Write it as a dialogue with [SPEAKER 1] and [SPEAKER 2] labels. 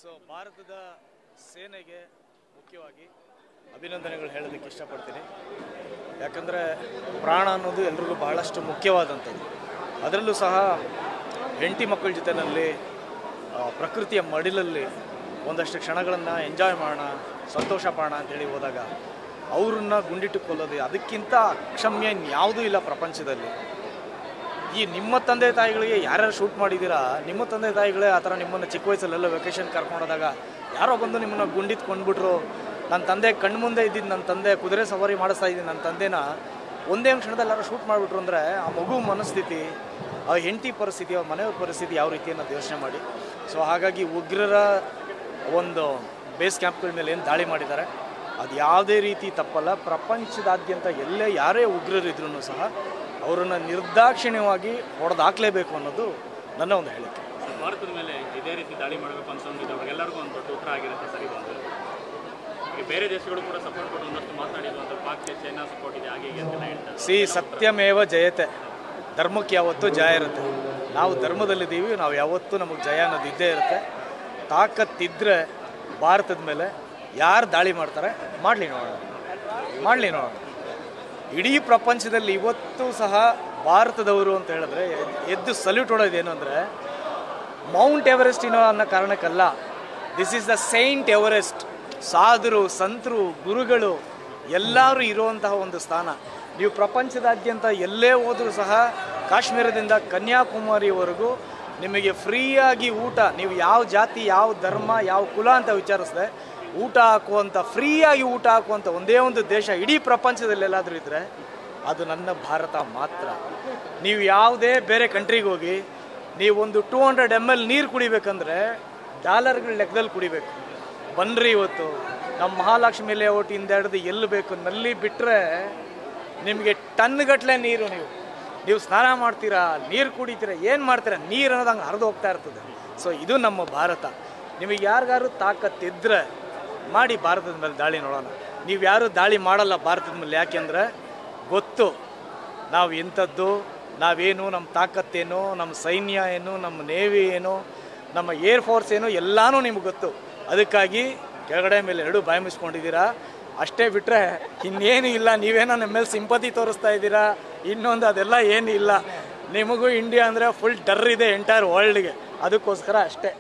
[SPEAKER 1] ಭಾರತದ ಸೇನೆಗೆ ಮುಖ್ಯವಾಗಿ ಅಭಿನಂದನೆಗಳು ಹೇಳೋದಕ್ಕೆ ಇಷ್ಟಪಡ್ತೀನಿ. ಯಾಕಂದರೆ ಪ್ರಾಣ ಅನ್ನೋದು ಎಲ್ರಿಗೂ ಬಹಳಷ್ಟು ಮುಖ್ಯವಾದಂಥದ್ದು. ಅದರಲ್ಲೂ ಸಹ ಹೆಂಡತಿ ಮಕ್ಕಳ ಜೊತೆಯಲ್ಲಿ ಪ್ರಕೃತಿಯ ಮಡಿಲಲ್ಲಿ ಒಂದಷ್ಟು ಕ್ಷಣಗಳನ್ನು ಎಂಜಾಯ್ ಮಾಡೋಣ, ಸಂತೋಷ ಪಡೋಣ ಅಂತೇಳಿ ಹೋದಾಗ ಅವ್ರನ್ನ ಗುಂಡಿಟ್ಟು ಕೊಲ್ಲೋದು ಅದಕ್ಕಿಂತ ಅಕ್ಷಮ್ಯ ಯಾವುದೂ ಇಲ್ಲ ಪ್ರಪಂಚದಲ್ಲಿ. ಈ ನಿಮ್ಮ ತಂದೆ ತಾಯಿಗಳಿಗೆ ಯಾರ್ಯಾರು ಶೂಟ್ ಮಾಡಿದ್ದೀರಾ, ನಿಮ್ಮ ತಂದೆ ತಾಯಿಗಳೇ ಆ ಥರ ನಿಮ್ಮನ್ನು ಚಿಕ್ಕ ವಯಸ್ಸಲ್ಲೆಲ್ಲ ವೆಕೇಷನ್ ಕರ್ಕೊಂಡೋದಾಗ ಯಾರೋ ಬಂದು ನಿಮ್ಮನ್ನು ಗುಂಡಿತ್ತು ಕೊಂಡ್ಬಿಟ್ರು. ನನ್ನ ತಂದೆ ಕಣ್ಮುಂದೆ ಇದ್ದಿದ್ದು, ನನ್ನ ತಂದೆ ಕುದುರೆ ಸವಾರಿ ಮಾಡಿಸ್ತಾ ಇದ್ದೀನಿ, ನನ್ನ ತಂದೆನ ಒಂದೇ ಕ್ಷಣದಲ್ಲಿ ಯಾರೋ ಶೂಟ್ ಮಾಡಿಬಿಟ್ರು ಅಂದರೆ ಆ ಮಗು ಮನಸ್ಥಿತಿ, ಆ ಹೆಂಡತಿ ಪರಿಸ್ಥಿತಿ, ಆ ಮನೆಯ ಪರಿಸ್ಥಿತಿ ಯಾವ ರೀತಿ ಅನ್ನೋದು ಯೋಚನೆ ಮಾಡಿ. ಸೊ ಹಾಗಾಗಿ ಉಗ್ರರ ಒಂದು ಬೇಸ್ ಕ್ಯಾಂಪ್ಗಳ ಮೇಲೆ ಏನು ದಾಳಿ ಮಾಡಿದ್ದಾರೆ ಅದು ಯಾವುದೇ ರೀತಿ ತಪ್ಪಲ್ಲ. ಪ್ರಪಂಚದಾದ್ಯಂತ ಎಲ್ಲೇ ಯಾರೇ ಉಗ್ರರಿದ್ರೂ ಸಹ ಅವರನ್ನು ನಿರ್ದಾಕ್ಷಿಣ್ಯವಾಗಿ ಹೊಡೆದಾಕಲೇಬೇಕು ಅನ್ನೋದು ನನ್ನ ಒಂದು ಹೇಳಿಕೆ.
[SPEAKER 2] ಭಾರತದ ಮೇಲೆ ಇದೇ ರೀತಿ ದಾಳಿ ಮಾಡಬೇಕು ಅಂತಂದಿದ್ದು ಅವ್ರಿಗೆಲ್ಲರಿಗೂ ಒಂದು ದೊಡ್ಡ ಉತ್ತರ ಆಗಿರುತ್ತೆ. ಸರಿ ಬಂದು ಈಗ ಬೇರೆ ದೇಶಗಳು ಕೂಡ ಸಪೋರ್ಟ್ ಕೊಟ್ಟು ಒಂದಷ್ಟು ಮಾತನಾಡಿದ್ದು ಅಂತ ಪಾಕ್ಗೆ ಚೈನಾ ಸಪೋರ್ಟ್ ಇದೆ ಹಾಗೆ ಅಂತೆಲ್ಲ ಹೇಳ್ತಾರೆ.
[SPEAKER 1] ಸತ್ಯಮೇವ ಜಯತೆ, ಧರ್ಮಕ್ಕೆ ಯಾವತ್ತೂ ಜಯ ಇರುತ್ತೆ. ನಾವು ಧರ್ಮದಲ್ಲಿದ್ದೀವಿ, ನಾವು ಯಾವತ್ತೂ ನಮಗೆ ಜಯ ಅನ್ನೋದು ಇದ್ದೇ ಇರುತ್ತೆ. ತಾಕತ್ತಿದ್ದರೆ ಭಾರತದ ಮೇಲೆ ಯಾರು ದಾಳಿ ಮಾಡ್ತಾರೆ ಮಾಡಲಿ ನೋಡೋಣ. ಇಡೀ ಪ್ರಪಂಚದಲ್ಲಿ ಇವತ್ತು ಸಹ ಭಾರತದವರು ಅಂತ ಹೇಳಿದ್ರೆ ಎದ್ದು ಸಲ್ಯೂಟ್ ಹೊಡೋದೇನು ಅಂದರೆ ಮೌಂಟ್ ಎವರೆಸ್ಟ್ ಅನ್ನೋ ಕಾರಣಕ್ಕಲ್ಲ. This is the saint Everest. ಸಾಧುರು, ಸಂತರು, ಗುರುಗಳು ಎಲ್ಲರೂ ಇರುವಂತಹ ಒಂದು ಸ್ಥಾನ. ನೀವು ಪ್ರಪಂಚದಾದ್ಯಂತ ಎಲ್ಲೇ ಹೋದರೂ ಸಹ ಕಾಶ್ಮೀರದಿಂದ ಕನ್ಯಾಕುಮಾರಿವರೆಗೂ ನಿಮಗೆ ಫ್ರೀಯಾಗಿ ಊಟ, ನೀವು ಯಾವ ಜಾತಿ, ಯಾವ ಧರ್ಮ, ಯಾವ ಕುಲ ಅಂತ ವಿಚಾರಿಸಿದೆ ಊಟ ಹಾಕುವಂಥ, ಫ್ರೀಯಾಗಿ ಊಟ ಹಾಕುವಂಥ ಒಂದೇ ಒಂದು ದೇಶ ಇಡೀ ಪ್ರಪಂಚದಲ್ಲಿ ಎಲ್ಲಾದರೂ ಇದ್ದರೆ ಅದು ನನ್ನ ಭಾರತ ಮಾತ್ರ. ನೀವು ಯಾವುದೇ ಬೇರೆ ಕಂಟ್ರಿಗೆ ಹೋಗಿ ನೀವೊಂದು 200 ml ನೀರು ಕುಡಿಬೇಕಂದ್ರೆ ಡಾಲರ್ಗಳ ಲೆಕ್ಕದಲ್ಲಿ ಕುಡಿಬೇಕು. ಬನ್ನಿರಿ ಇವತ್ತು ನಮ್ಮ ಮಹಾಲಕ್ಷ್ಮಿ ಲೇಔಟಿಂದ ಹಿಡಿದು ಎಲ್ಲಿ ಬೇಕು ನಲ್ಲಿ ಬಿಟ್ಟರೆ ನಿಮಗೆ ಟನ್ಗಟ್ಟಲೆ ನೀರು, ನೀವು ಸ್ನಾನ ಮಾಡ್ತೀರಾ, ನೀರು ಕುಡಿತೀರಾ, ಏನು ಮಾಡ್ತೀರಾ, ನೀರು ಅನ್ನೋದು ಹಂಗೆ ಹರಿದು ಹೋಗ್ತಾ ಇರ್ತದೆ. ಸೊ ಇದು ನಮ್ಮ ಭಾರತ. ನಿಮಗೆ ಯಾರಿಗಾರು ತಾಕತ್ತಿದ್ರೆ ಮಾಡಿ ಭಾರತದ ಮೇಲೆ ದಾಳಿ ನೋಡೋಣ. ನೀವು ಯಾರು ದಾಳಿ ಮಾಡಲ್ಲ ಭಾರತದ ಮೇಲೆ. ಯಾಕೆಂದರೆ ಗೊತ್ತು ನಾವು ಎಂಥದ್ದು, ನಾವೇನು, ನಮ್ಮ ತಾಕತ್ತೇನು, ನಮ್ಮ ಸೈನ್ಯ ಏನು, ನಮ್ಮ ನೇವಿ ಏನು, ನಮ್ಮ ಏರ್ ಫೋರ್ಸ್ ಏನು, ಎಲ್ಲನೂ ನಿಮ್ಗೆ ಗೊತ್ತು. ಅದಕ್ಕಾಗಿ ಕೆಳಗಡೆ ಮೇಲೆ ಎರಡೂ ಬಾಯಿ ಮುಚ್ಕೊಂಡಿದ್ದೀರಾ ಅಷ್ಟೇ ಬಿಟ್ಟರೆ ಇನ್ನೇನು ಇಲ್ಲ. ನೀವೇನೋ ನಮ್ಮ ಮೇಲೆ ಸಿಂಪತಿ ತೋರಿಸ್ತಾ ಇದ್ದೀರಾ, ಇನ್ನೊಂದು ಅದೆಲ್ಲ ಏನು ಇಲ್ಲ. ನಿಮಗೂ ಇಂಡಿಯಾ ಅಂದರೆ ಫುಲ್ ಡರ್ ಇದೆ ಎಂಟೈರ್ ವರ್ಲ್ಡ್ಗೆ, ಅದಕ್ಕೋಸ್ಕರ ಅಷ್ಟೇ.